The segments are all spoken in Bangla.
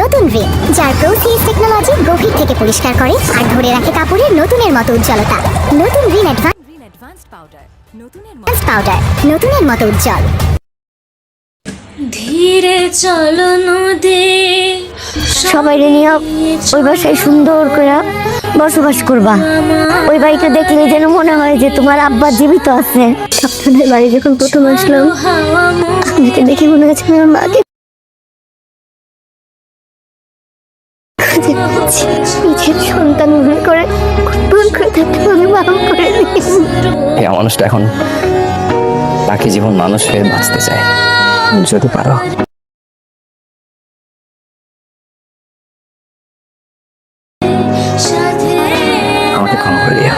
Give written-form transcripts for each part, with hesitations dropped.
নতুন রিন, যার প্রোসিএস টেকনোলজি গভীর থেকে পরিষ্কার করে আর ধরে রাখে কাপড়ের নতুনের মতো উজ্জ্বলতা। নতুন রিন অ্যাডভান্সড পাউডার, নতুনের মতো উজ্জ্বল। ধীরে চলো নদী, সবাই নিয়ে ওই বাসায় সুন্দর করে বসবাস করবা। ওই বাড়িটা দেখলে যেন মনে হয় যে তোমার আব্বা জীবিত আছে। আপনাদের বাড়ি যখন প্রথম আসলাম, আপনাকে দেখে মনে হচ্ছে আমার মাকে নিজের সন্তান মনে করে ভুল করে থাকতে হবে, মাফ করে দিন। এই মানুষটা এখন বাকি জীবন মানুষ হয়ে বাঁচতে চায়, যদি পারো। আমাকে ক্ষমা করে দিও।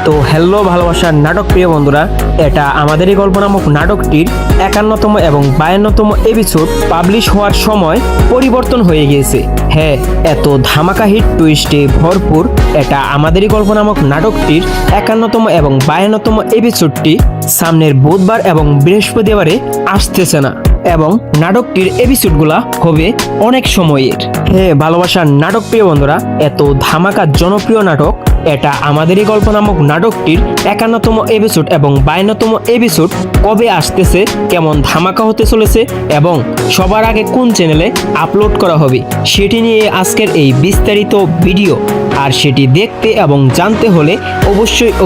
তো হ্যালো ভালোবাসার নাটক প্রিয় বন্ধুরা, এটা আমাদেরই গল্প নামক নাটকটির 51তম এবং 52তম এপিসোড পাবলিশ হওয়ার সময় পরিবর্তন হয়ে গিয়েছে। হ্যাঁ, এত ধামাকা হিট টুইস্টে ভরপুর এটা আমাদেরই গল্প নামক নাটকটির 51তম এবং 52তম এপিসোডটি সামনের বুধবার এবং বৃহস্পতিবারে আসতেছে না, এবং নাটকটির এপিসোডগুলা হবে অনেক সময়ের। হ্যাঁ ভালোবাসার নাটক প্রিয় বন্ধুরা, এত ধামাকা জনপ্রিয় নাটক এটা আমাদেরই গল্প নামক নাটকটির 51তম এপিসোড এবং 52তম এপিসোড কবে আসতেছে, কেমন ধামাকা হতে চলেছে এবং সবার আগে কোন চ্যানেলে আপলোড করা হবে, সেটি নিয়ে আজকের এই বিস্তারিত ভিডিও। আর সেটি দেখতে এবং জানতে হলে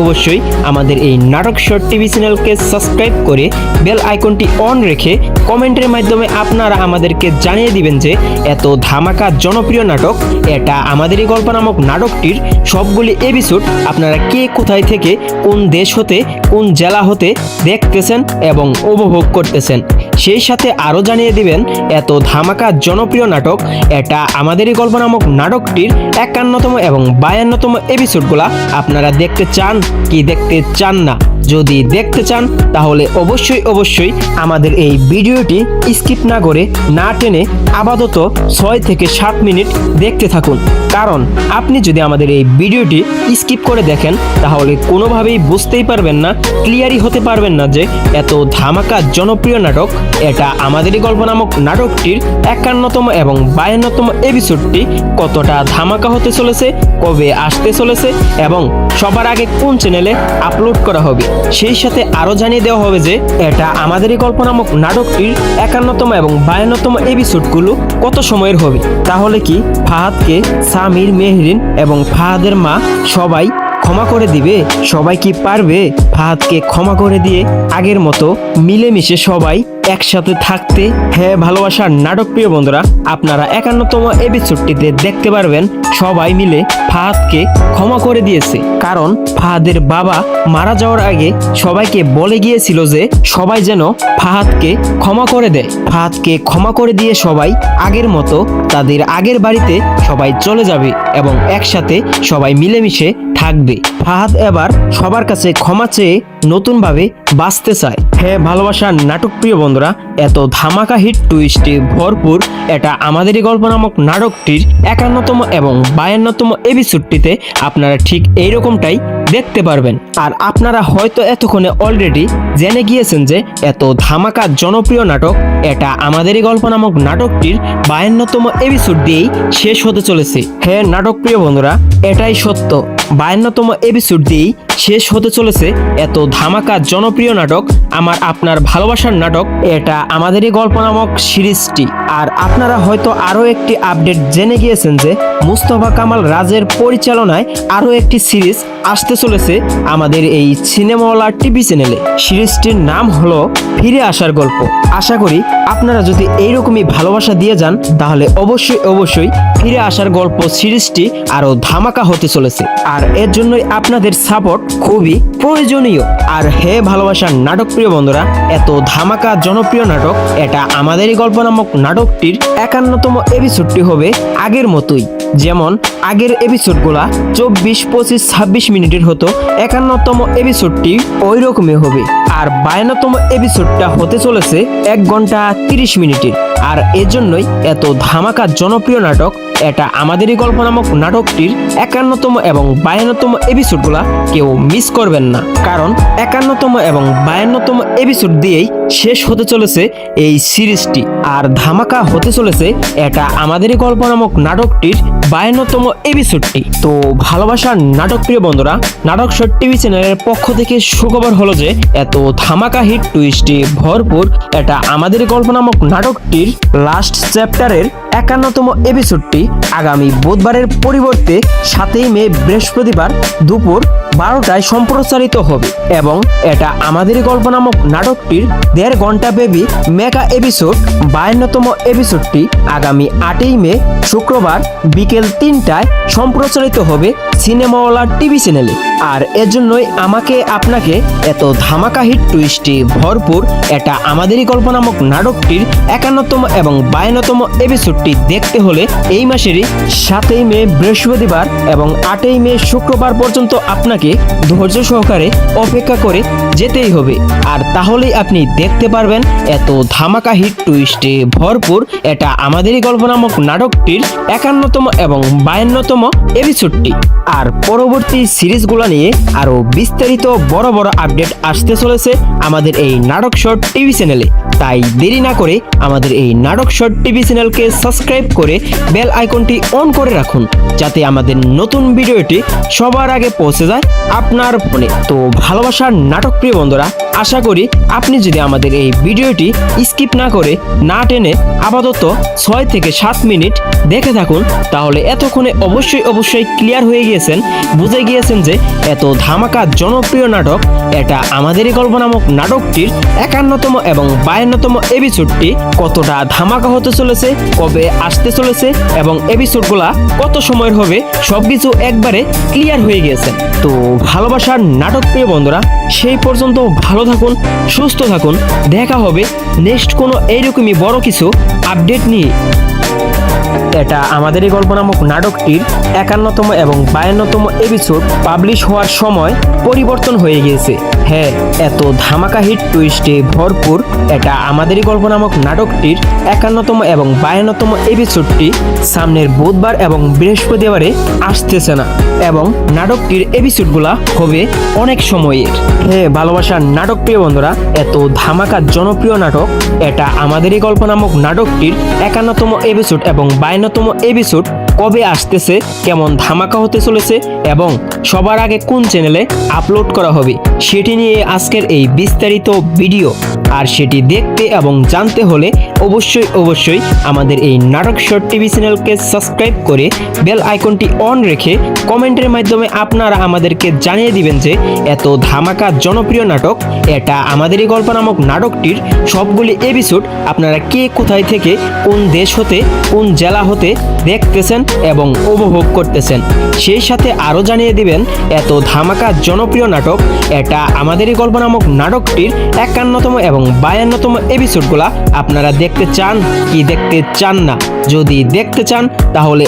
অবশ্যই আমাদের এই নাটক শর্ট টিভি চ্যানেলকে সাবস্ক্রাইব করে বেল আইকনটি অন রেখে কমেন্টের মাধ্যমে আপনারা আমাদেরকে জানিয়ে দিবেন যে এত ধামাকা জনপ্রিয় নাটক এটা আমাদেরই গল্প নামক নাটকটির সবগুলি এপিসোড আপনারা কে কোথায় থেকে, কোন দেশ হতে, কোন জেলা হতে দেখতেছেন এবং উপভোগ করতেছেন। সেই সাথে আরও জানিয়ে দিবেন এত ধামাকা জনপ্রিয় নাটক এটা আমাদেরই গল্প নামক নাটকটির 51তম এবং 52তম এপিসোডগুলা আপনারা দেখতে চান কি দেখতে চান না। যদি দেখতে চান তাহলে অবশ্যই আমাদের এই ভিডিওটি স্কিপ না করে, না টেনে আপাতত 6 থেকে 7 মিনিট দেখতে থাকুন। কারণ আপনি যদি আমাদের এই ভিডিওটি স্কিপ করে দেখেন তাহলে কোনোভাবেই বুঝতেই পারবেন না, ক্লিয়ারই হতে পারবেন না যে এত ধামাকা জনপ্রিয় নাটক এটা আমাদেরই গল্প নামক নাটকটির 51তম এবং 52তম এপিসোডটি কতটা ধামাকা হতে চলেছে, কবে আসতে চলেছে এবং সবার আগে কোন চ্যানেলে আপলোড করা হবে। সেই সাথে আরও জানিয়ে দেওয়া হবে যে এটা আমাদেরই গল্প নামক নাটকটির 51তম এবং 52তম এপিসোডগুলো কত সময়ের হবে। তাহলে কি ফাহাদকে সামির, মেহরিন এবং ফাহাদের মা সবাই ক্ষমা করে দিবে? সবাই কি পারবে ফাহাদকে ক্ষমা করে দিয়ে আগের মতো মিলেমিশে সবাই একসাথে থাকতে? হ্যাঁ ভালোবাসার নাটক প্রিয় বন্ধুরা, আপনারা 51তম এপিসোডটিতে দেখতে পারবেন সবাই মিলে ফাহাদকে ক্ষমা করে দিয়েছে। কারণ ফাহাদের বাবা মারা যাওয়ার আগে সবাইকে বলে গিয়েছিল যে সবাই যেন ফাহাদকে ক্ষমা করে দেয়। ফাহাদকে ক্ষমা করে দিয়ে সবাই আগের মতো তাদের আগের বাড়িতে সবাই চলে যাবে এবং একসাথে সবাই মিলেমিশে থাকবে। ফাহাদ এবার সবার কাছে ক্ষমা চেয়ে নতুনভাবে বাঁচতে চায়। হ্যাঁ ভালোবাসার নাটক প্রিয় বন্ধুরা, এত ধামাকা হিট টুইস্টে ভরপুর এটা আমাদেরই গল্প নামক নাটকটির 51তম এবং 52তম এপিসোডটিতে আপনারা ঠিক এইরকমটাই দেখতে পারবেন। আর আপনারা হয়তো এতক্ষণে অলরেডি জেনে গিয়েছেন যে এত ধামাকা জনপ্রিয় নাটক এটা আমাদেরই গল্প নামক নাটকটির 52তম এপিসোড দিয়েই শেষ হতে চলেছে। হ্যাঁ নাটক প্রিয় বন্ধুরা, এটাই সত্য, 52তম এপিসোড দিয়েই শেষ হতে চলেছে এত ধামাকা জনপ্রিয় নাটক আমার আপনার ভালোবাসার নাটক এটা আমাদেরই গল্প নামক সিরিজটি। আর আপনারা হয়তো আরও একটি আপডেট জেনে গিয়েছেন যে মুস্তফা কামাল রাজের পরিচালনায় আরও একটি সিরিজ আসতে চলেছে আমাদের এই সিনেমাওয়ালা টিভি চ্যানেলে। সিরিজটির নাম হলো ফিরে আসার গল্প। আশা করি আপনারা যদি এইরকমই ভালোবাসা দিয়ে যান তাহলে অবশ্যই ফিরে আসার গল্প সিরিজটি আরও ধামাকা হতে চলেছে। আর এর জন্যই আপনাদের সাপোর্ট খুবই প্রয়োজনীয়। আর হে ভালোবাসার নাটক প্রিয় বন্ধুরা, এত ধামাকা জনপ্রিয় নাটক এটা আমাদেরই গল্প নামক নাটকটির 51তম এপিসোডটি হবে আগের মতোই। যেমন আগের এপিসোডগুলা 24, 25, 26 মিনিটের হতো, 51তম এপিসোডটি ওই রকমই হবে। আর 52তম এপিসোডটা হতে চলেছে 1 ঘন্টা 30 মিনিটের। আর এজন্যই এত ধামাকা জনপ্রিয় নাটক এটা আমাদেরই গল্প নামক নাটকটির 51তম এবং 52তম এপিসোডগুলা কেউ মিস করবেন না, কারণ 51তম এবং 52তম এপিসোড দিয়েই শেষ হতে চলেছে এই সিরিজটি। আর ধামাকা হতে চলেছে এটা আমাদেরই গল্প নামক নাটকটির 52তম এপিসোডটি। তো ভালোবাসার নাটক প্রিয় বন্ধুরা, নাটক শর্ট টিভি চ্যানেলের পক্ষ থেকে সুখবর হলো যে এত ধামাকা হিট টুইস্টে ভরপুর এটা আমাদেরই গল্প নামক নাটকটির লাস্ট চ্যাপ্টারের 51তম এপিসোডটি আগামী বুধবারের পরিবর্তে 7ই মে বৃহস্পতিবার দুপুর 12টায় সম্প্রচারিত হবে এবং এটা আমাদেরই গল্প নামক নাটকটির 1.5 ঘন্টা ব্যাপী মেগা এপিসোড 52তম এপিসোডটি আগামী 8ই মে শুক্রবার বিকেল 3টায় সম্প্রচারিত হবে সিনেমাওয়ালা টিভি চ্যানেলে। আর এর জন্যই আমাকে আপনাকে এত ধামাকা হিট টুইস্টে ভরপুর এটা আমাদেরই গল্প নামক নাটকটির 51তম এবং 52তম এপিসোডটি দেখতে হলে এই মাসেরই 7ই মে বৃহস্পতিবার এবং 8ই মে শুক্রবার পর্যন্ত আপনাকে ধৈর্য সহকারে অপেক্ষা করে যেতেই হবে। আর তাহলেই আপনি দেখতে পারবেন এত ধামাকা হিট টুইস্টে ভরপুর এটা আমাদেরই গল্প নামক নাটকটির 51তম এবং 52তম এপিসোডটি। আর পরবর্তী সিরিজগুলো নিয়ে আরো বিস্তারিত বড় বড় আপডেট আসতে চলেছে আমাদের এই নাটক শর্ট টিভি চ্যানেলে। তাই দেরি না করে আমাদের এই নাটক শর্ট টিভি চ্যানেলকে সাবস্ক্রাইব করে বেল আইকনটি অন করে রাখুন, যাতে আমাদের নতুন ভিডিওটি সবার আগে পৌঁছে যায় আপনার ফোনে। তো ভালোবাসার নাটক প্রিয় বন্ধুরা, আশা করি আপনি যদি আমাদের এই ভিডিওটি স্কিপ না করে না টেনে আপাতত 6 থেকে 7 মিনিট দেখে থাকুন, তাহলে এতক্ষণে অবশ্যই ক্লিয়ার হয়ে গিয়েছেন, বুঝে গিয়েছেন যে এত ধামাকা জনপ্রিয় নাটক এটা আমাদেরই গল্প নামক নাটকটির 51তম এবং 52তম এপিসোডটি কতটা ধামাকা হতে চলেছে, কবে আসতে চলেছে এবং এপিসোডগুলা কত সময়ের হবে সবকিছু একবারে ক্লিয়ার হয়ে গিয়েছে। তো ভালোবাসার নাটক প্রিয় বন্ধুরা, সেই পর্যন্ত ভালো থাকুন, সুস্থ থাকুন, দেখা হবে নেক্সট কোনো এইরকমই বড় কিছু আপডেট নিয়ে। এটা আমাদেরই গল্প নামক নাটকটির 51তম এবং 52তম এপিসোড পাবলিশ হওয়ার সময় পরিবর্তন হয়ে গিয়েছে। হ্যাঁ, এত ধামাকা হিট টুইস্টে ভরপুর এটা আমাদেরই গল্প নামক নাটকটির 51তম এবং 52তম এপিসোডটি সামনের বুধবার এবং বৃহস্পতিবারে আসতেছে না এবং নাটকটির এপিসোডগুলা হবে অনেক সময়ের। হ্যাঁ ভালোবাসার নাটক প্রিয় বন্ধুরা, এত ধামাকা জনপ্রিয় নাটক এটা আমাদেরই গল্প নামক নাটকটির 51তম এপিসোড এবং 52তম এপিসোড কবে আসতেছে, কেমন ধামাকা হতে চলেছে এবং সবার আগে কোন চ্যানেলে আপলোড করা হবে সেটি নিয়ে আজকের এই বিস্তারিত ভিডিও। আর সেটি দেখতে এবং জানতে হলে অবশ্যই আমাদের এই নাটক শর্ট টিভি চ্যানেলকে সাবস্ক্রাইব করে বেল আইকনটি অন রেখে কমেন্টের মাধ্যমে আপনারা আমাদেরকে জানিয়ে দিবেন যে এত ধামাকা জনপ্রিয় নাটক এটা আমাদেরই গল্প নামক নাটকটির সবগুলি এপিসোড আপনারা কে কোথায় থেকে কোন দেশ হতে কোন জেলা হতে দেখতেছেন এবং উপভোগ করতেছেন। সেই সাথে আরও জানিয়ে দিবেন এত ধামাকা জনপ্রিয় নাটক এটা আমাদেরই গল্প নামক নাটকটির 51তম এবং 52তম এপিসোডগুলা আপনারা দেখতে চান কি দেখতে চান না। যদি দেখতে চান তাহলে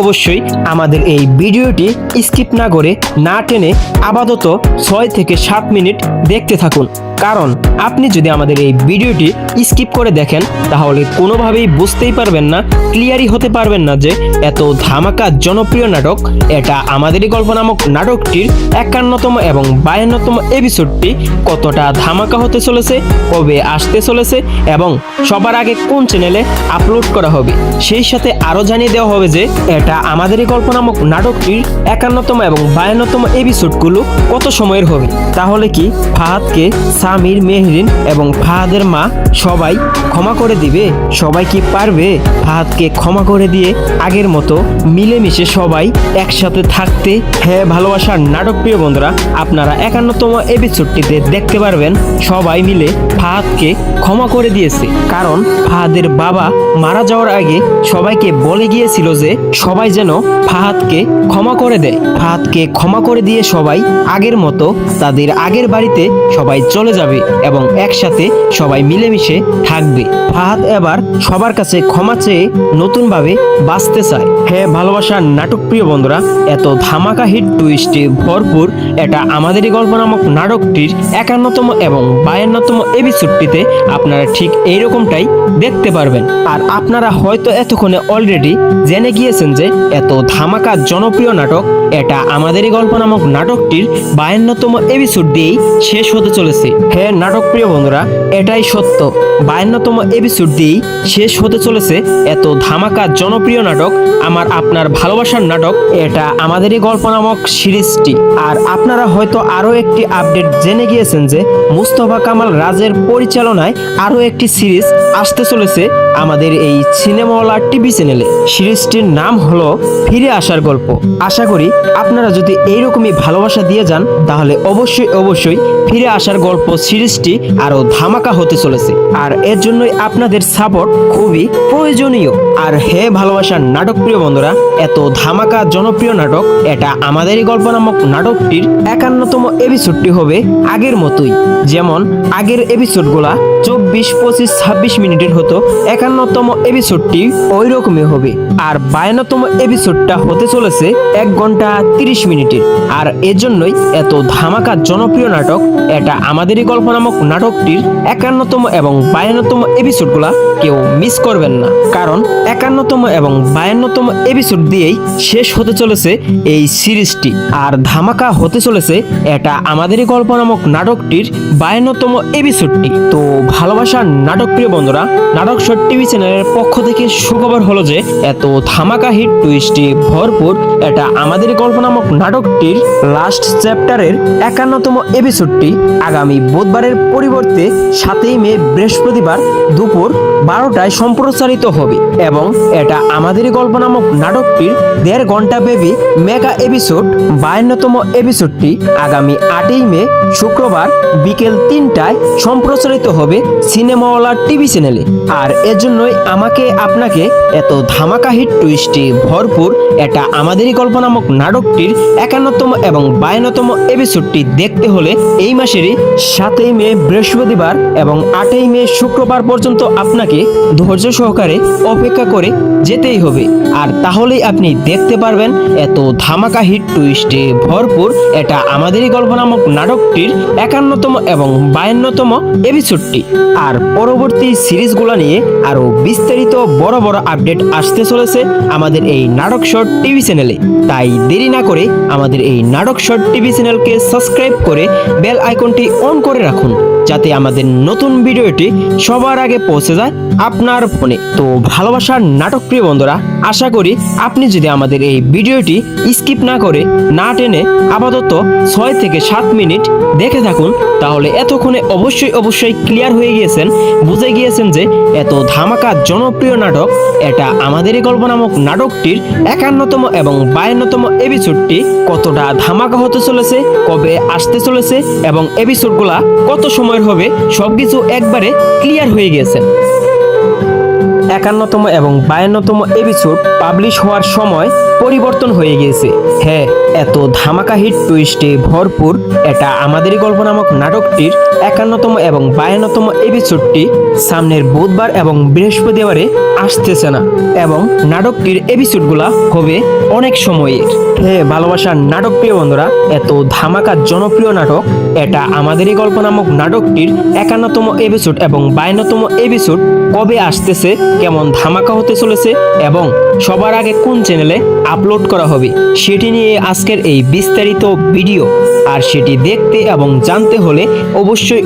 অবশ্যই আমাদের এই ভিডিওটি স্কিপ না করে না টেনে আপাতত 6 থেকে 7 মিনিট দেখতে থাকুন, কারণ আপনি যদি আমাদের এই ভিডিওটি স্কিপ করে দেখেন তাহলে কোনোভাবেই বুঝতেই পারবেন না, ক্লিয়ারই হতে পারবেন না যে এত ধামাকা জনপ্রিয় নাটক এটা আমাদেরই গল্প নামক নাটকটির 51তম এবং 52তম এপিসোডটি কতটা ধামাকা হতে চলেছে, কবে আসতে চলেছে এবং সবার আগে কোন চ্যানেলে আপলোড করা হবে। সেই সাথে আরও জানিয়ে দেওয়া হবে যে এটা আমাদেরই গল্প নামক নাটকটির 51তম এবং 52তম এপিসোডগুলো কত সময়ের হবে। তাহলে কি ফাহাদকে সামির, মেহরিন এবং ফাহাদের মা সবাই ক্ষমা করে দিবে? সবাই কি পারবে ফাহাদকে ক্ষমা করে দিয়ে আগের মতো মিলেমিশে সবাই একসাথে থাকতে? হ্যাঁ ভালোবাসার নাটক প্রিয় বন্ধুরা, আপনারা 51তম এপিসোডটিতে দেখতে পারবেন সবাই মিলে ফাহাদকে ক্ষমা করে দিয়েছে, কারণ ফাহাদের বাবা মারা যাওয়ার আগে সবাইকে বলে গিয়েছিল যে সবাই যেন ফাহাদকে ক্ষমা করে দেয়। ফাহাদকে ক্ষমা করে দিয়ে সবাই আগের মতো তাদের আগের বাড়িতে সবাই চলে যাবে এবং একসাথে সবাই মিলেমিশে থাকবে। ফাহাদ এবার সবার কাছে ক্ষমা চেয়ে নতুনভাবে বাঁচতে চায়। হ্যাঁ ভালোবাসার নাটক প্রিয় বন্ধুরা, এত ধামাকা হিট টুইস্টে ভরপুর এটা আমাদেরই গল্প নামক নাটকটির 51তম এবং 52তম এপিসোডটিতে আপনারা ঠিক এইরকমটাই দেখতে পারবেন। আর আপনারা হয়তো এতক্ষণে অলরেডি জেনে গিয়েছেন যে এত ধামাকা জনপ্রিয় নাটক এটা আমাদেরই গল্প নামক নাটকটির 52তম এপিসোড দিয়েই শেষ হতে চলেছে। হ্যাঁ নাটক প্রিয় বন্ধুরা, এটাই সত্য, 52তম এপিসোড দিয়েই শেষ হতে চলেছে এত ধামাকা জনপ্রিয় নাটক আমার আপনার ভালোবাসার নাটক এটা আমাদেরই গল্প নামক সিরিজটি। আর আপনারা হয়তো আরো একটি আপডেট জেনে গিয়েছেন যে মুস্তফা কামাল রাজের পরিচালনায় আরো একটি সিরিজ আসতে চলেছে আমাদের এই সিনেমাওয়ালা টিভি চ্যানেলে। সিরিজটির নাম হলো ফিরে আসার গল্প। আশা করি আপনারা যদি এইরকমই ভালোবাসা দিয়ে যান তাহলে অবশ্যই ফিরে আসার গল্প সিরিজটি আরো ধামাকা হতে চলেছে। আর এর জন্যই আপনাদের সাপোর্ট খুবই প্রয়োজনীয়। আর হে ভালোবাসার নাটক প্রিয় বন্ধুরা, এত ধামাকা জনপ্রিয় নাটক এটা আমাদেরই গল্প নামক নাটকটির 51তম এপিসোডটি হবে আগের মতোই। যেমন আগের এপিসোডগুলা 24, 25, 26 মিনিটের হতো, 51তম এপিসোডটি ওই রকমই হবে। আর 52তম এপিসোডটা হতে চলেছে 1 ঘন্টা 30 মিনিটের। আর এর জন্যই এত ধামাকা জনপ্রিয় নাটক এটা আমাদেরই গল্প নামক নাটকটির 51তম এবং 52তম এপিসোডগুলা কেউ মিস করবেন না, কারণ 51তম এবং 52তম এপিসোড দিয়েই শেষ হতে চলেছে এই সিরিজটি। আর ধামাকা হতে চলেছে এটা আমাদেরই গল্প নামক নাটকটির 52তম এপিসোডটি। তো ভালোবাসার নাটক প্রিয় বন্ধুরা, নাটক শর্ট টিভি চ্যানেলের পক্ষ থেকে সুখবর হলো যে এত ধামাকা হিট টুইস্টে ভরপুর এটা আমাদের গল্প নামক নাটকটির লাস্ট চ্যাপ্টারের 51তম এপিসোডটি আগামী বুধবারের পরিবর্তে 7ই মে বৃহস্পতিবার দুপুর 12টায় সম্প্রচারিত হবে। এবং এটা আমাদেরই গল্প নামক নাটকটির 1.5 ঘন্টা ব্যাপী মেগা এপিসোড 52তম এপিসোডটি আগামী 8ই মে শুক্রবার বিকেল 3টায় সম্প্রচারিত হবে সিনেমাওয়ালা টিভি চ্যানেলে। আর এর জন্যই আমাকে আপনাকে এত ধামাকা হিট টুইস্টে ভরপুর এটা আমাদেরই গল্প নামক নাটকটির 51তম এবং 52তম এপিসোডটি দেখতে হলে এই মাসেরই 7ই মে বৃহস্পতিবার এবং 8ই মে শুক্রবার পর্যন্ত আপনাকে ধৈর্য সহকারে অপেক্ষা করে যেতেই হবে। আর তাহলেই আপনি দেখতে পারবেন এত ধামাকা হিট টুইস্টে ভরপুর এটা আমাদেরই গল্প নামক নাটকটির 51তম এবং 52তম এপিসোডটি। আর পরবর্তী সিরিজগুলো নিয়ে আরো বিস্তারিত বড় বড় আপডেট আসতে চলেছে আমাদের এই নাটক শর্ট টিভি চ্যানেলে। তাই দেরি না করে আমাদের এই নাটক শর্ট টিভি চ্যানেলকে সাবস্ক্রাইব করে বেল আইকনটি অন করে রাখুন, যাতে আমাদের নতুন ভিডিওটি সবার আগে পৌঁছে যায় আপনার ফোনে। তো ভালোবাসার নাটক প্রিয় বন্ধুরা, আশা করি আপনি যদি আমাদের এই ভিডিওটি স্কিপ না করে না টেনে আপাতত 6 থেকে 7 মিনিট দেখে থাকুন, তাহলে এতক্ষণে অবশ্যই ক্লিয়ার হয়ে গিয়েছেন, বুঝে গিয়েছেন যে এত ধামাকা জনপ্রিয় নাটক এটা আমাদেরই গল্প নামক নাটকটির 51তম এবং 52তম এপিসোডটি কতটা ধামাকা হতে চলেছে, কবে আসতে চলেছে এবং এপিসোডগুলা কত সময়ের হবে সবকিছু একবারে ক্লিয়ার হয়ে গিয়েছে। 51তম এবং 52তম এপিসোড পাবলিশ হওয়ার সময় পরিবর্তন হয়ে গিয়েছে। হ্যাঁ, এত ধামাকা হিট টুইস্টে ভরপুর এটা আমাদেরই গল্প নামক নাটকটির 51তম এবং 52তম এপিসোডটি সামনের বুধবার এবং বৃহস্পতিবারে আসতেছে না, এবং নাটকটির এপিসোডগুলা হবে অনেক সময়ের। হ্যাঁ ভালোবাসার নাটক প্রিয় বন্ধুরা, এত ধামাকা জনপ্রিয় নাটক এটা আমাদেরই গল্প নামক নাটকটির 51তম এপিসোড এবং 52তম এপিসোড কবে আসতেছে, কেমন ধামাকা হতে চলেছে এবং সবার আগে কোন চ্যানেলে আপলোড করা হবে সেটি নিয়ে আজকের এই বিস্তারিত ভিডিও। আর সেটি দেখতে এবং জানতে হলে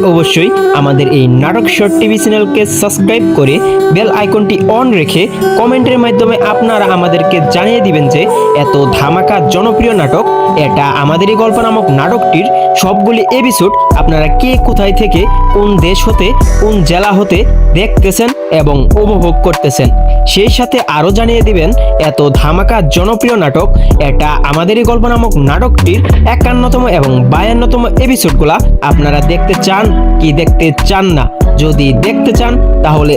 অবশ্যই আমাদের এই নাটক শর্ট টিভি চ্যানেলকে সাবস্ক্রাইব করে বেল আইকনটি অন রেখে কমেন্টের মাধ্যমে আপনারা আমাদেরকে জানিয়ে দিবেন যে এত ধামাকা জনপ্রিয় নাটক এটা আমাদেরই গল্প নামক নাটকটির সবগুলি এপিসোড আপনারা কে কোথায় থেকে কোন দেশ হতে কোন জেলা হতে দেখতেছেন এবং উপভোগ করতেছেন। সেই সাথে আরো জানিয়ে দিবেন এত ধামাকা জনপ্রিয় নাটক এটা আমাদেরই গল্প নামক নাটকটির 51তম এবং 52তম এপিসোডগুলা আপনারা দেখতে চান কি দেখতে চান না। যদি দেখতে চান তাহলে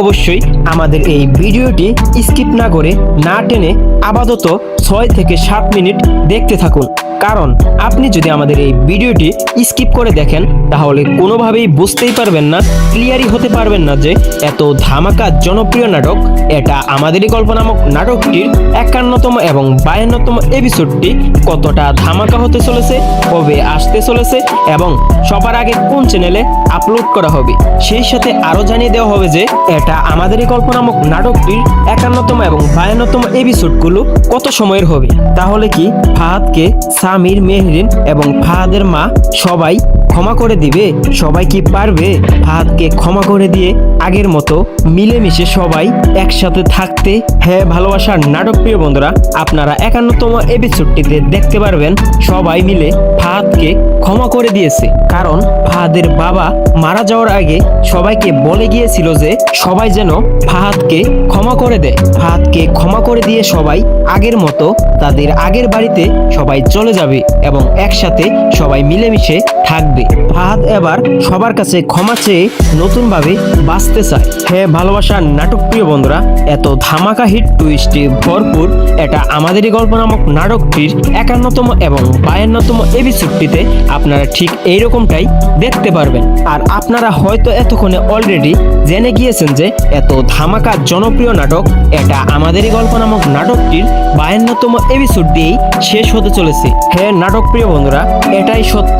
অবশ্যই আমাদের এই ভিডিওটি স্কিপ না করে না টেনে আপাতত 6 থেকে 7 মিনিট দেখতে থাকুন। কারণ আপনি যদি আমাদের এই ভিডিওটি স্কিপ করে দেখেন তাহলে কোনোভাবেই বুঝতেই পারবেন না, ক্লিয়ারই হতে পারবেন না যে এত ধামাকা জনপ্রিয় নাটক এটা আমাদেরই গল্প নামক নাটকটির 51তম এবং 52তম এপিসোডটি কতটা ধামাকা হতে চলেছে, কবে আসতে চলেছে এবং সবার আগে কোন চ্যানেলে আপলোড করা হবে। সেই সাথে আরো জানিয়ে দেওয়া হবে যে এটা আমাদেরই গল্প নামক নাটকটির 51তম এবং 52তম এপিসোডগুলো কত সময়ের হবে। তাহলে কি ফাহাদকে সামির, মেহরিন এবং ফাহাদের মা সবাই ক্ষমা করে দিবে? সবাই কি পারবে ফাহাদকে ক্ষমা করে দিয়ে আগের মতো মিলেমিশে সবাই একসাথে থাকতে? হ্যাঁ ভালোবাসার নাটক প্রিয় বন্ধুরা, আপনারা 51তম এপিসোডটিতে দেখতে পারবেন সবাই মিলে ফাহাদকে ক্ষমা করে দিয়েছে। কারণ ফাহাদের বাবা মারা যাওয়ার আগে সবাইকে বলে গিয়েছিল যে সবাই যেন ফাহাদকে ক্ষমা করে দেয়। ফাহাদকে ক্ষমা করে দিয়ে সবাই আগের মতো তাদের আগের বাড়িতে সবাই চলে যাবে এবং একসাথে সবাই মিলেমিশে থাকবে। ফাহাদ এবার সবার কাছে ক্ষমা চেয়ে নতুনভাবে বাঁচতে চায়। হ্যাঁ ভালোবাসার নাটক প্রিয় বন্ধুরা, এত ধামাকা হিট টুইস্টে ভরপুর এটা আমাদেরই গল্প নামক নাটকটির 51তম এবং 52তম এপিসোডটিতে আপনারা ঠিক এইরকমটাই দেখতে পারবেন। আর আপনারা হয়তো এতক্ষণে অলরেডি জেনে গিয়েছেন যে এত ধামাকা জনপ্রিয় নাটক এটা আমাদেরই গল্প নামক নাটকটির 52তম এপিসোড দিয়েই শেষ হতে চলেছে। হ্যাঁ নাটক প্রিয় বন্ধুরা, এটাই সত্য,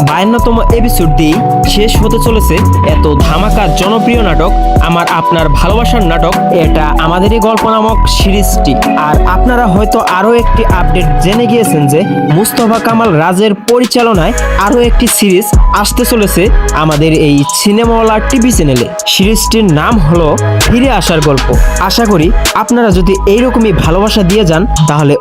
52তম এপিসোড দিয়েই শেষ হতে চলেছে এত ধামাকা জনপ্রিয় নাটক আমার আপনার ভালোবাসার নাটক এটা আমাদেরই গল্প নামক সিরিজটি। আর আপনারা হয়তো আরো একটি আপডেট জেনে গিয়েছেন যে মুস্তফা কামাল রাজের পরিচালনায় আরো একটি সিরিজ আসতে চলেছে আমাদের এই সিনেমাওয়ালা টিভি চ্যানেলে। সিরিজটির নাম হলো ফিরে আসার গল্প। আশা করি আপনারা যদি এইরকমই ভালোবাসা দিয়ে যান তাহলে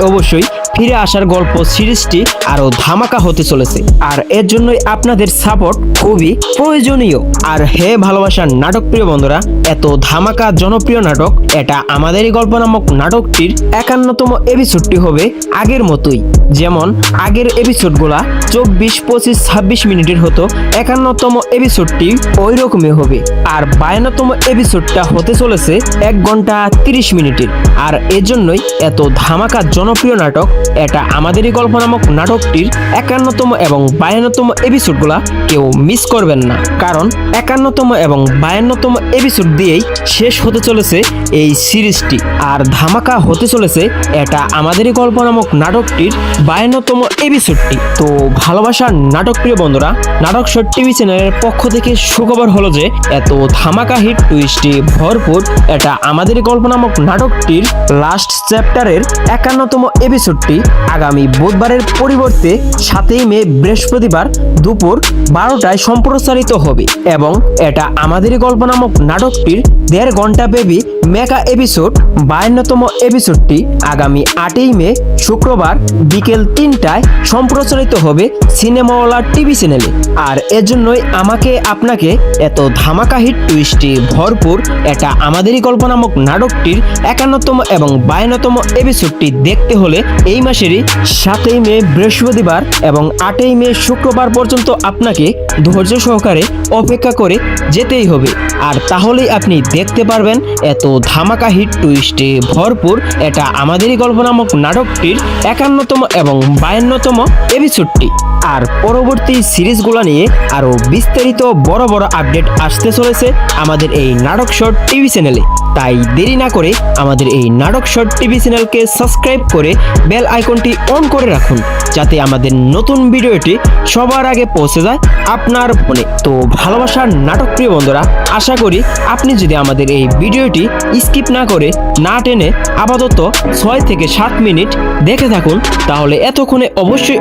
অবশ্যই ফিরে আসার গল্প সিরিজটি আরো ধামাকা হতে চলেছে। আর এর জন্যই আপনাদের সাপোর্ট খুবই প্রয়োজনীয়। আর হে ভালোবাসার নাটক প্রিয় বন্ধুরা, এত ধামাকা জনপ্রিয় নাটক এটা আমাদেরই গল্প নামক নাটকটির 51তম এপিসোডটি হবে আগের মতোই। যেমন আগের এপিসোডগুলা 24, 25, 26 মিনিটের হতো, 51তম এপিসোডটি ওই রকমই হবে। আর 52তম এপিসোডটা হতে চলেছে 1 ঘন্টা 30 মিনিটের। আর এর জন্যই এত ধামাকা জনপ্রিয় নাটক এটা আমাদেরই গল্প নামক নাটকটির 51তম এবং 52তম এপিসোডগুলা কেউ মিস করবেন না। কারণ 51তম এবং 52তম এপিসোড দিয়েই শেষ হতে চলেছে এই সিরিজটি। আর ধামাকা হতে চলেছে এটা আমাদেরই গল্প নামক নাটকটির 52তম এপিসোডটি। তো ভালোবাসার নাটক প্রিয় বন্ধুরা, নাটক শর্ট টিভি চ্যানেলের পক্ষ থেকে সুখবর হলো যে এত ধামাকা হিট টুইস্টে ভরপুর এটা আমাদেরই গল্প নামক নাটকটির লাস্ট চ্যাপ্টারের 51তম এপিসোডটি আগামী বুধবারের পরিবর্তে 7ই মে বৃহস্পতিবার দুপুর 12টায় সম্প্রচারিত হবে এবং এটা আমাদেরই গল্প নামক নাটকটির 1.5 ঘন্টা ব্যাপী মেগা এপিসোড 52তম এপিসোডটি আগামী 8ই মে শুক্রবার বিকেল 3টায় সম্প্রচারিত হবে সিনেমাওয়ালা টিভি চ্যানেলে। আর এর জন্যই আমাকে আপনাকে এত ধামাকা হিট টুইস্টে ভরপুর এটা আমাদেরই গল্প নামক নাটকটির 51তম এবং 52তম এপিসোডটি দেখতে হলে এই মাসেরই 7ই মে বৃহস্পতিবার এবং 8ই মে শুক্রবার পর্যন্ত আপনাকে ধৈর্য সহকারে অপেক্ষা করে যেতেই হবে। আর তাহলেই আপনি দেখতে পারবেন এত ধামাকা হিট টুইস্টে ভরপুর এটা আমাদেরই গল্প নামক নাটকটির 51তম এবং 52তম এপিসোডটি। আর পরবর্তী সিরিজগুলো নিয়ে আরো বিস্তারিত বড় বড় আপডেট আসতে চলেছে আমাদের এই নাটক শর্ট টিভি চ্যানেলে। তাই দেরি না করে আমাদের এই নাটক শর্ট টিভি চ্যানেলকে সাবস্ক্রাইব করে বেল আইকনটি অন করে রাখুন যাতে আমাদের নতুন ভিডিওটি সবার আগে পৌঁছে যায় আপনার ফোনে। তো ভালোবাসার নাটক প্রিয় বন্ধুরা, আশা করি আপনি যদি আমাদের এই ভিডিওটি স্কিপ না করে না টেনে আপাতত 6 থেকে 7 মিনিট দেখে থাকুন তাহলে এতক্ষণে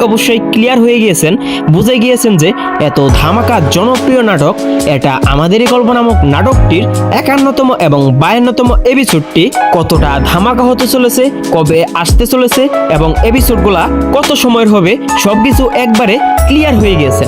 অবশ্যই ক্লিয়ার হয়ে গিয়েছেন, বুঝে গিয়েছেন যে এত ধামাকা জনপ্রিয় নাটক এটা আমাদেরই গল্প নামক নাটকটির 51তম এবং 52তম এপিসোডটি কতটা ধামাকা হতে চলেছে, কবে আসতে চলেছে এবং এপিসোডগুলা কত সময়ের হবে সবকিছু একবারে ক্লিয়ার হয়ে গিয়েছে।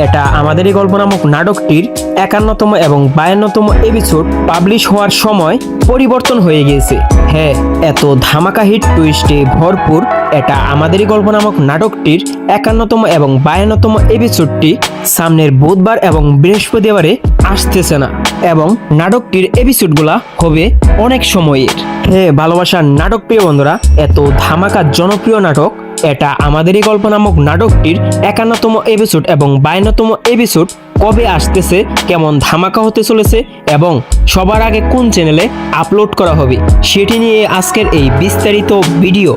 এটা আমাদেরই গল্প নামক নাটকটির 51তম এবং 52তম এপিসোড পাবলিশ হওয়ার সময় পরিবর্তন হয়ে গিয়েছে। হ্যাঁ, এত ধামাকা হিট টুইস্টে ভরপুর এটা আমাদেরই গল্প নামক নাটকটির 51তম এবং 52তম এপিসোডটি সামনের বুধবার এবং বৃহস্পতিবারে আসতেছে না, এবং নাটকটির এপিসোডগুলা হবে অনেক সময়ের। হ্যাঁ ভালোবাসার নাটক প্রিয় বন্ধুরা, এত ধামাকা জনপ্রিয় নাটক এটা আমাদেরই গল্প নামক নাটকটির 51তম এপিসোড এবং 52তম এপিসোড কবে আসতেছে, কেমন ধামাকা হতে চলেছে এবং সবার আগে কোন চ্যানেলে আপলোড করা হবে, সেটি নিয়ে আজকের এই বিস্তারিত ভিডিও।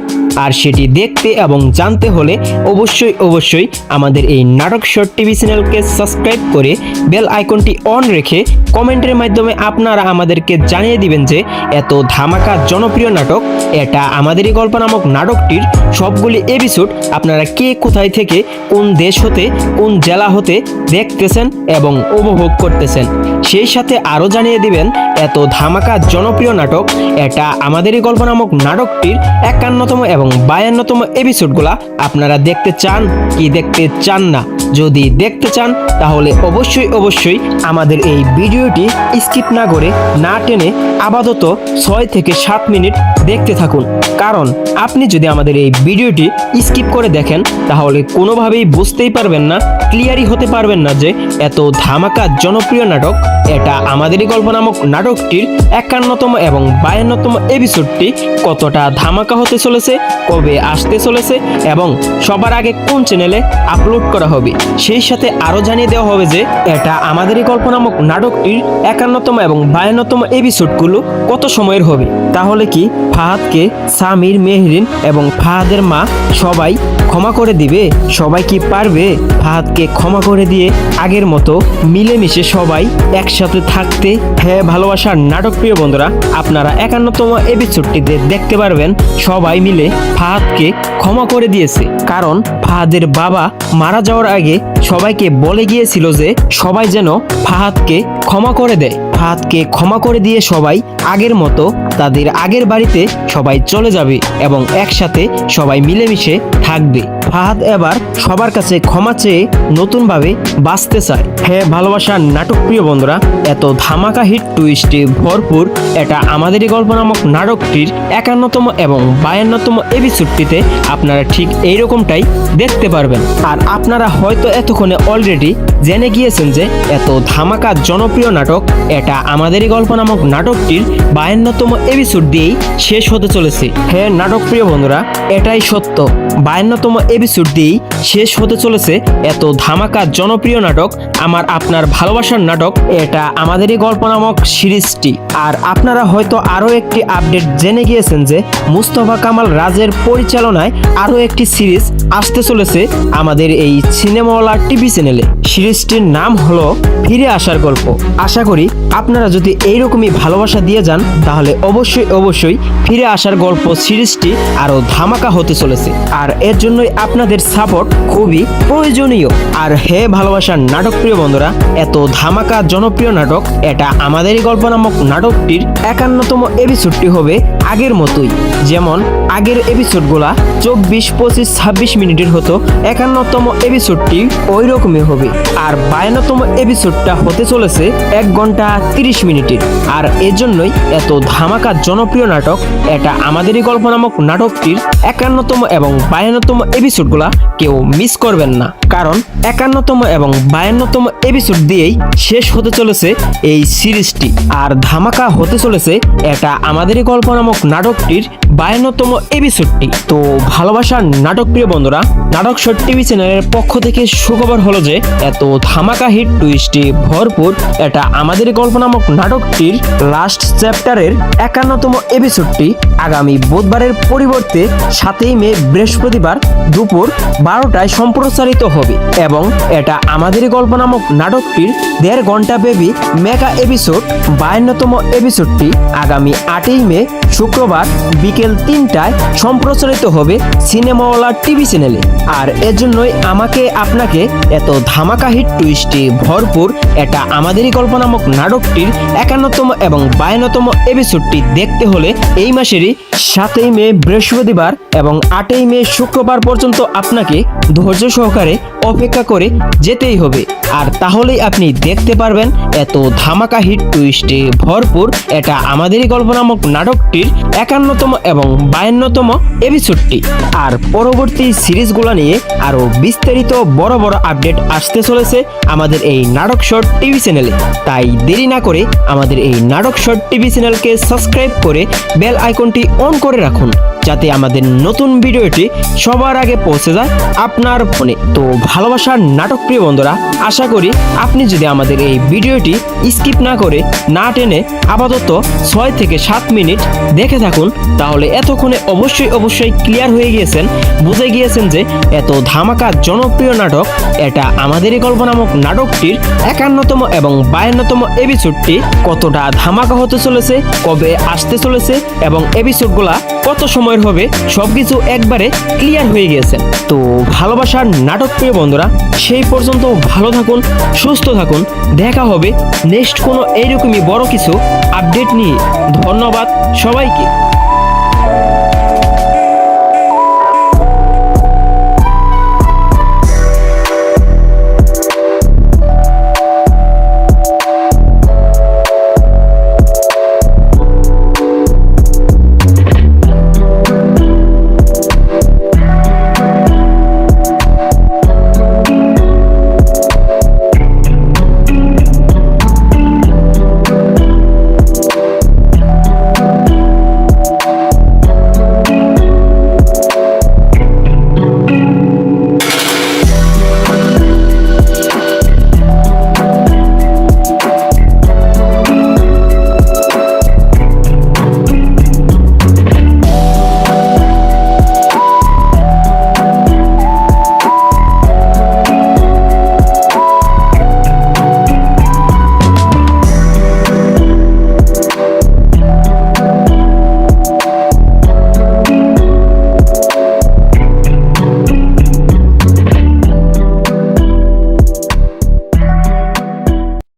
আর সেটি দেখতে এবং জানতে হলে অবশ্যই আমাদের এই নাটক শর্ট টিভি চ্যানেলকে সাবস্ক্রাইব করে বেল আইকনটি অন রেখে কমেন্টের মাধ্যমে আপনারা আমাদেরকে জানিয়ে দিবেন যে এত ধামাকা জনপ্রিয় নাটক এটা আমাদেরই গল্প নামক নাটকটির সবগুলি এপিসোড আপনারা কে কোথায় থেকে, কোন দেশ হতে, কোন জেলা হতে দেখতেছেন এবং উপভোগ করতেছেন। সেই সাথে আরও জানিয়ে দিবেন এত ধামাকা জনপ্রিয় নাটক এটা আমাদেরই গল্প নামক নাটকটির 51তম এবং 52তম এপিসোডগুলা আপনারা দেখতে চান কি দেখতে চান না। যদি দেখতে চান তাহলে অবশ্যই আমাদের এই ভিডিওটি স্কিপ না করে, না টেনে আপাতত 6 থেকে 7 মিনিট দেখতে থাকুন। কারণ আপনি যদি আমাদের এই ভিডিওটি স্কিপ করে দেখেন তাহলে কোনোভাবেই বুঝতেই পারবেন না, ক্লিয়ারই হতে পারবেন না যে এত ধামাকা জনপ্রিয় নাটক এটা আমাদেরই গল্প নামক নাটকটির 51তম এবং 52তম এপিসোডটি কতটা ধামাকা হতে চলেছে, কবে আসতে চলেছে এবং সবার আগে কোন চ্যানেলে আপলোড করা হবে। সেই সাথে আরও জানিয়ে দেওয়া হবে যে এটা আমাদেরই গল্প নামক নাটকটির 51তম এবং 52তম এপিসোডগুলো কত সময়ের হবে। তাহলে কি ফাহাদকে সামির, মেহরিন এবং ফাহাদের মা সবাই ক্ষমা করে দিবে? সবাই কি পারবে ফাহাদকে ক্ষমা করে দিয়ে আগের মতো মিলেমিশে সবাই একসাথে থাকতে? হ্যাঁ ভালোবাসার নাটক প্রিয় বন্ধুরা, আপনারা 51তম এপিসোডটিতে দেখতে পারবেন সবাই মিলে ফাহাদকে ক্ষমা করে দিয়েছে। কারণ ফাহাদের বাবা মারা যাওয়ার আগে সবাইকে বলে গিয়েছিল যে সবাই যেন ফাহাদকে ক্ষমা করে দেয়। ফাহাদকে ক্ষমা করে দিয়ে সবাই আগের মতো তাদের আগের বাড়িতে সবাই চলে যাবে এবং একসাথে সবাই মিলেমিশে থাকবে। ফাহাদ এবার সবার কাছে ক্ষমা চেয়ে নতুনভাবে বাঁচতে চায়। হ্যাঁ ভালোবাসার নাটক প্রিয় বন্ধুরা, এত ধামাকা হিট টুইস্টে ভরপুর এটা আমাদেরই গল্প নামক নাটকটির 51তম এবং 52তম এপিসোডটিতে আপনারা ঠিক এইরকমটাই দেখতে পারবেন। আর আপনারা হয়তো এতক্ষণে অলরেডি জেনে গিয়েছেন যে এত ধামাকা জনপ্রিয় নাটক এটা আমাদেরই গল্প নামক নাটকটির 52তম এপিসোড দিয়েই শেষ হতে চলেছে। হ্যাঁ নাটক প্রিয় বন্ধুরা, এটাই সত্য, 52তম এপিসোড দিয়েই শেষ হতে চলেছে এত ধামাকা জনপ্রিয় নাটক আমার আপনার ভালোবাসার নাটক এটা আমাদেরই গল্প নামক সিরিজটি। আর আপনারা হয়তো আরও একটি আপডেট জেনে গিয়েছেন যে মুস্তফা কামাল রাজের পরিচালনায় আরও একটি সিরিজ আসতে চলেছে আমাদের এই সিনেমাওয়ালা টিভি চ্যানেলে। সিরিজটির নাম হলো ফিরে আসার গল্প। আশা করি আপনারা যদি এইরকমই ভালোবাসা দিয়ে যান তাহলে অবশ্যই ফিরে আসার গল্প সিরিজটি আরও ধামাকা হতে চলেছে। আর এর জন্যই আপনাদের সাপোর্ট খুবই প্রয়োজনীয়। আর হে ভালোবাসার নাটক প্রিয় বন্ধুরা, এত ধামাকা জনপ্রিয় নাটক এটা আমাদেরই গল্প নামক নাটকটির 51তম এপিসোডটি হবে আগের মতোই। যেমন আগের এপিসোডগুলা 24, 25, 26 মিনিটের হতো, 51তম এপিসোডটি ওই রকমই হবে। আর 52তম এপিসোডটা হতে চলেছে 1 ঘন্টা 30 মিনিটের। আর এর জন্যই এত ধামাকা জনপ্রিয় নাটক এটা আমাদেরই গল্প নামক নাটকটির 51তম এবং 52তম এপিসোডগুলা কেউ মিস করবেন না। কারণ 51তম এবং 52তম এপিসোড দিয়েই শেষ হতে চলেছে এই সিরিজটি। আর ধামাকা হতে চলেছে এটা আমাদেরই গল্প নামক নাটকটির 52তম এপিসোডটি। তো ভালোবাসার নাটক প্রিয় বন্ধুরা, নাটক শর্ট টিভি চ্যানেলের পক্ষ থেকে সুখবর হলো যে এত ধামাকা হিট টুইস্টে ভরপুর এটা আমাদেরই গল্প নামক নাটকটির লাস্ট চ্যাপ্টারের 51তম এপিসোডটি আগামী বুধবারের পরিবর্তে 7ই মে বৃহস্পতিবার দুপুর 12টায় সম্প্রচারিত হবে। এবং এটা আমাদেরই গল্প নামক নাটকটির 1.5 ঘন্টা ব্যাপী মেগা এপিসোড 52তম এপিসোডটি আগামী 8ই মে শুক্রবার বিকেল 3টায় সম্প্রচারিত হবে সিনেমাওয়ালা টিভি চ্যানেলে। আর এর জন্যই আমাকে আপনাকে এত ধামাকা হিট টুইস্টে ভরপুর এটা আমাদেরই গল্প নামক নাটকটির 51তম এবং 52তম এপিসোডটি দেখতে হলে এই মাসেরই 7ই মে মে বৃহস্পতিবার এবং 8ই মে শুক্রবার পর্যন্ত আপনাকে ধৈর্য সহকারে অপেক্ষা করে যেতেই হবে। আর তাহলেই আপনি দেখতে পারবেন এত ধামাকা হিট টুইস্টে ভরপুর এটা আমাদেরই গল্প নামক নাটকটির 51তম এবং 52তম এপিসোডটি। আর পরবর্তী সিরিজগুলো নিয়ে আরো বিস্তারিত বড় বড় আপডেট আসতে চলেছে আমাদের এই নাটক শর্ট টিভি চ্যানেলে। তাই দেরি না করে আমাদের এই নাটক শর্ট টিভি চ্যানেলকে সাবস্ক্রাইব করে বেল আইকনটি অন করে রাখুন, যাতে আমাদের নতুন ভিডিওটি সবার আগে পৌঁছে যায় আপনার ফোনে। তো ভালোবাসার নাটক প্রিয় বন্ধুরা, আশা করি আপনি যদি আমাদের এই ভিডিওটি স্কিপ না করে না টেনে আপাতত 6 থেকে 7 মিনিট দেখে থাকুন, তাহলে এতক্ষণে অবশ্যই ক্লিয়ার হয়ে গিয়েছেন, বুঝে গিয়েছেন যে এত ধামাকা জনপ্রিয় নাটক এটা আমাদেরই গল্প নামক নাটকটির 51তম এবং 52তম এপিসোডটি কতটা ধামাকা হতে চলেছে, কবে আসতে চলেছে এবং এপিসোডগুলা কত সময়ের হবে সবকিছু একবারে ক্লিয়ার হয়ে গিয়েছে। তো ভালোবাসার নাটক প্রিয় বন্ধুরা, সেই পর্যন্ত ভালো থাকুন, সুস্থ থাকুন, দেখা হবে নেক্সট কোনো এইরকমই বড় কিছু আপডেট নিয়ে। ধন্যবাদ সবাইকে।